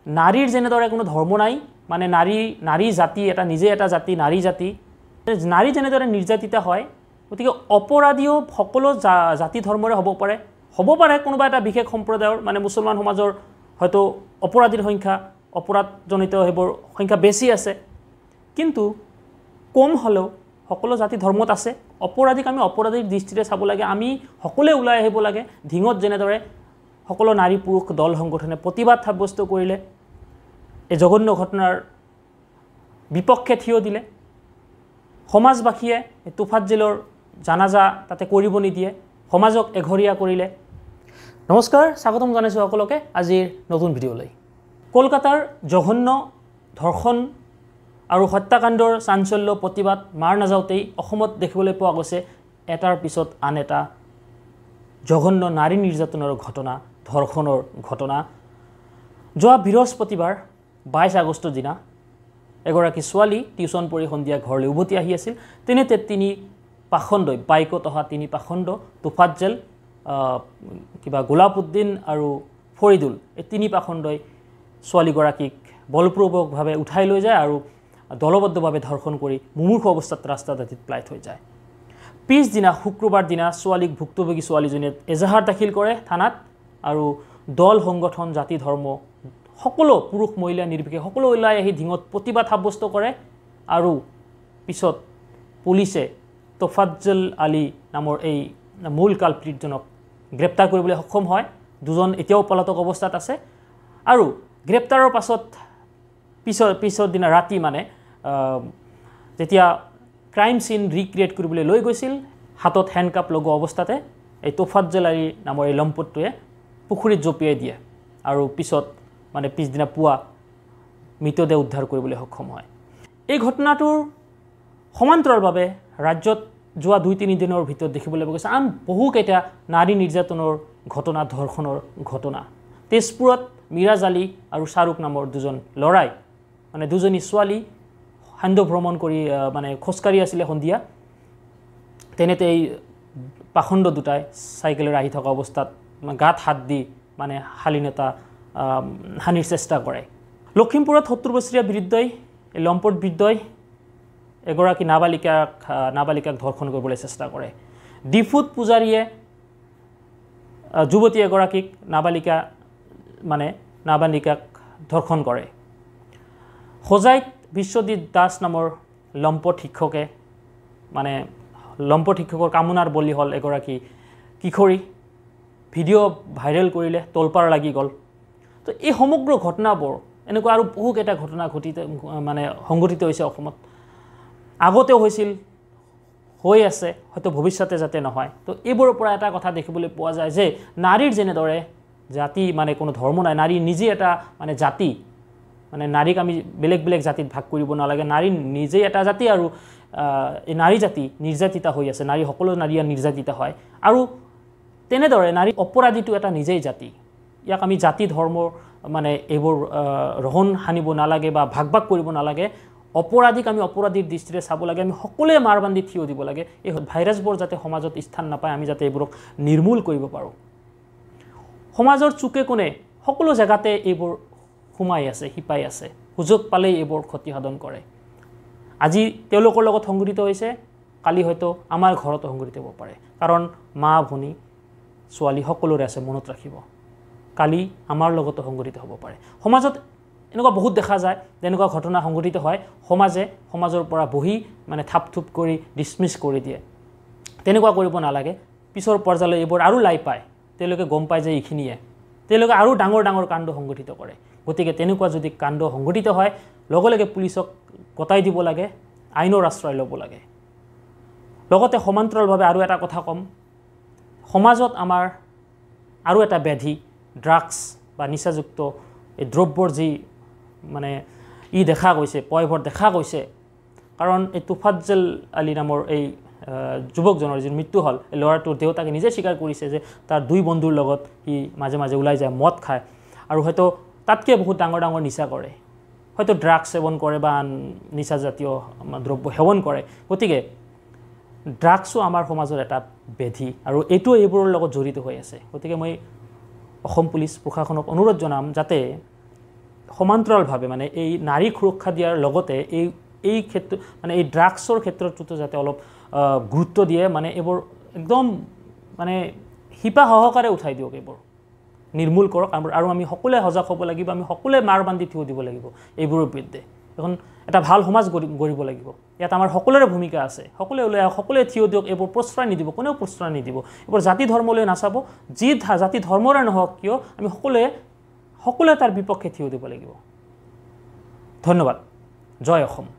নাৰীৰ যেনেদৰে কোনো ধৰ্ম নাই মানে নাৰী জাতি এটা নিজে এটা জাতি নাৰী জাতি নাৰী যেনেদৰে নিৰ্যাতিত হয় গতিকে অপৰাধীও সকলো জাতি ধৰ্মৰে হ'ব পাৰে কোনোবা এটা বিশেষ সম্প্ৰদায়ৰ মানে মুছলমান সমাজৰ হয়তো অপৰাধীৰ সংখ্যা অপৰাধজনিত সেইবোৰ সংখ্যা বেছি আছে কিন্তু কম হ'লেও সকলো জাতি ধৰ্মত আছে অপৰাধীক আমি অপৰাধীৰ দৃষ্টিৰে চাব লাগে আমি সকলোৱে ওলাই আহিব লাগে ধিঙত যেনেদৰে সকলো নাৰী পুৰুষ দল সংগঠনে প্ৰতিবাদ সাব্যস্ত কৰিলে এই জঘন্য ঘটনাৰ বিপক্ষে থিয় দিলে সমাজবাসীয়ে তোফাজ্জেলৰ জানাজা তাতে কৰিব নিদিয়ে সমাজক এঘৰীয়া কৰিলে নমস্কাৰ স্বাগতম জনাইছোঁ সকলোকে আজিৰ নতুন ভিডিঅ'লৈ কলকাতাৰ জঘন্য ধৰ্ষণ আৰু হত্যাকাণ্ডৰ চাঞ্চল্য প্ৰতিবাদ মাৰ নাযাওঁতেই অসমত দেখিবলৈ পোৱা গৈছে এটাৰ পিছত আন এটা জঘন্য নাৰী নিৰ্যাতনৰ ঘটনা ধৰ্ষণৰ ঘটনা যোৱা বৃহস্পতিবাৰ 22 আগষ্টৰ দিনা এগৰাকী ছোৱালী টিউচন পঢ়ি সন্ধিয়া ঘৰলৈ উভতি আহি আছিল তেনেতে তিনি পাখণ্ডই বাইকত অহা তিনি পাখণ্ড তোফাজ্জেল কিবা গোলাপউদ্দিন আৰু ফৰিদুল এই তিনি পাখণ্ডই ছোৱালীগৰাকীক বলপূৰ্বকভাৱে উঠাই লৈ যায় আৰু দলবদ্ধভাৱে ধৰ্ষণ কৰি মুমূৰ্ষ অৱস্থাত ৰাস্তা দাঁতিত পেলাই থৈ যায় পিছদিনা শুক্ৰবাৰ দিনা ছোৱালীক ভুক্তভোগী ছোৱালীজনীয়ে এজাহাৰ দাখিল কৰে থানাত আৰু দল সংগঠন জাতি ধৰ্ম সকলো পুৰুষ মহিলা নিৰ্বিশেষে সকলো ওলাই আহি ধিঙত প্ৰতিবাদ সাব্যস্ত কৰে আৰু পিছত পুলিচে তোফাজ্জেল আলী নামৰ এই মূল কালপ্ৰিটজনক গ্ৰেপ্তাৰ কৰিবলৈ সক্ষম হয় দুজন এতিয়াও পলাতক অৱস্থাত আছে আৰু গ্ৰেপ্তাৰৰ পাছত পিছৰ দিনা ৰাতি মানে যেতিয়া ক্ৰাইম সিন ৰিক্ৰিয়েট কৰিবলৈ লৈ গৈছিল হাতত হেণ্ডকাপ লগোৱা অৱস্থাতে এই তোফাজ্জেল আলী নামৰ এই লম্পটটোৱে পুখুৰীত জঁপিয়াই দিয়ে আৰু পিছত মানে পিছদিনা পুৱা মৃতদেহ উদ্ধাৰ কৰিবলৈ সক্ষম হয় এই ঘটনাটোৰ সমান্তৰালভাৱে ৰাজ্যত যোৱা 2-3 দিনৰ ভিতৰত দেখিবলৈ পোৱা গৈছে আন বহুকেইটা নাৰী নিৰ্যাতনৰ ঘটনা ধৰ্ষণৰ ঘটনা তেজপুৰত মিৰাজ আলী আৰু শ্বাহৰুখ নামৰ দুজন ল'ৰাই মানে দুজনী ছোৱালী সান্ধ্য ভ্ৰমণ কৰি মানে খোজকাঢ়ি আছিলে সন্ধিয়া তেনেতে এই পাখণ্ড দুটাই চাইকেলেৰে আহি থকা অৱস্থাত গাত হাত দি মানে শালীনতা হানিৰ চেষ্টা কৰে লখিমপুৰত 70 বছৰীয়া বৃদ্ধই এই লম্পট বৃদ্ধই এগৰাকী নাবালিকাক ধৰ্ষণ কৰিবলৈ চেষ্টা কৰে ডিফুত পূজাৰীয়ে যুৱতী এগৰাকীক নাবালিকাক ধৰ্ষণ কৰে হোজাইত বিশ্বজিৎ দাস নামৰ লম্পট শিক্ষকে মানে লম্পট শিক্ষকৰ কামনাৰ বলি হ'ল এগৰাকী কিশোৰী ভিডিঅ' ভাইৰেল কৰিলে তোলপাৰ লাগি গ'ল তো এই সমগ্ৰ ঘটনাবোৰ এনেকুৱা আৰু বহুকেইটা ঘটনা সংঘটিত হৈছে অসমত আগতেও হৈছিল হৈ আছে হয়তো ভৱিষ্যতে যাতে নহয় তো এইবোৰৰ পৰা এটা কথা দেখিবলৈ পোৱা যায় যে নাৰীৰ যেনেদৰে জাতি মানে কোনো ধৰ্ম নাই নাৰী নিজে এটা মানে জাতি মানে নাৰীক আমি বেলেগ বেলেগ জাতিত ভাগ কৰিব নালাগে নাৰী নিজে এটা জাতি আৰু এই নাৰী জাতি নিৰ্যাতিত হৈ আছে নাৰী সকলো নাৰী নিৰ্যাতিত হয় আৰু তেনেদৰে নাৰী অপৰাধীটো এটা নিজেই জাতি ইয়াক আমি জাতি ধৰ্ম মানে এইবোৰ ৰহণ হানিব নালাগে বা ভাগ কৰিব নালাগে অপৰাধীক আমি অপৰাধীৰ দৃষ্টিৰে চাব লাগে আমি সকলোৱে মাৰবান্ধি থিয় দিব লাগে এই ভাইৰাছবোৰ যাতে সমাজত স্থান নাপায় আমি যাতে এইবোৰক নিৰ্মূল কৰিব পাৰোঁ সমাজৰ চুকে কোণে সকলো জেগাতে এইবোৰ সোমাই আছে হিপাই আছে সুযোগ পালেই এইবোৰ ক্ষতি সাধন কৰে আজি তেওঁলোকৰ লগত সংঘটিত হৈছে কালি হয়তো আমাৰ ঘৰতো সংঘটিত হ'ব পাৰে কাৰণ মা ভনী ছোৱালী সকলোৰে আছে মনত ৰাখিব কালি আমাৰ লগতো সংঘটিত হ'ব পাৰে সমাজত এনেকুৱা বহুত দেখা যায় যেনেকুৱা ঘটনা সংঘটিত হয় সমাজৰ পৰা বহি মানে থাপথুপ কৰি ডিছমিছ কৰি দিয়ে তেনেকুৱা কৰিব নালাগে পিছৰ পৰ্যায়লৈ এইবোৰ আৰু লাই পায় তেওঁলোকে গম পায় যে এইখিনিয়ে তেওঁলোকে আৰু ডাঙৰ ডাঙৰ কাণ্ড সংঘটিত কৰে গতিকে তেনেকুৱা যদি কাণ্ড সংঘটিত হয় লগে লগে পুলিচক গতাই দিব লাগে আইনৰ আশ্ৰয় ল'ব লাগে লগতে সমান্তৰালভাৱে আৰু এটা কথা ক'ম সমাজত আমাৰ আৰু এটা ব্যাধি ড্ৰাগছ বা নিচাযুক্ত এই দ্ৰব্যৰ যি মানে দেখা গৈছে পয়ভৰ দেখা গৈছে কাৰণ এই তোফাজ্জেল আলী নামৰ এই যুৱকজনৰ যি মৃত্যু হ'ল এই ল'ৰাটোৰ দেউতাকে নিজে স্বীকাৰ কৰিছে যে তাৰ 2 বন্ধুৰ লগত সি মাজে মাজে ওলাই যায় মদ খায় আৰু হয়তো তাতকৈ বহুত ডাঙৰ ডাঙৰ নিচা কৰে হয়তো ড্ৰাগছ সেৱন কৰে বা নিচাজাতীয় দ্ৰব্য সেৱন কৰে গতিকে ড্ৰাগছো আমাৰ সমাজৰ এটা ব্যাধি আৰু এইটো এইবোৰৰ লগত জড়িত হৈ আছে গতিকে মই অসম পুলিচ প্ৰশাসনক অনুৰোধ জনাম যাতে সমান্তৰালভাৱে মানে এই নাৰীক সুৰক্ষা দিয়াৰ লগতে এই ক্ষেত্ৰ মানে এই ড্ৰাগছৰ ক্ষেত্ৰতো যাতে অলপ গুৰুত্ব দিয়ে মানে এইবোৰ একদম মানে শিপা সহকাৰে উঠাই দিয়ক এইবোৰ নিৰ্মূল কৰক আৰু আমি সকলোৱে সজাগ হ'ব লাগিব আমি সকলোৱে মাৰ বান্ধি থিয় দিব লাগিব এইবোৰৰ বিৰুদ্ধে এখন এটা ভাল সমাজ গঢ়িব লাগিব ইয়াত আমাৰ সকলোৰে ভূমিকা আছে সকলোৱে ওলাই সকলোৱে থিয় দিয়ক এইবোৰ প্ৰশ্ৰয় নিদিব কোনেও প্ৰশ্ৰয় নিদিব এইবোৰ জাতি ধৰ্মলৈ নাচাব যি জাতি ধৰ্মৰে নহওক কিয় আমি সকলোৱে তাৰ বিপক্ষে থিয় দিব লাগিব ধন্যবাদ জয় অসম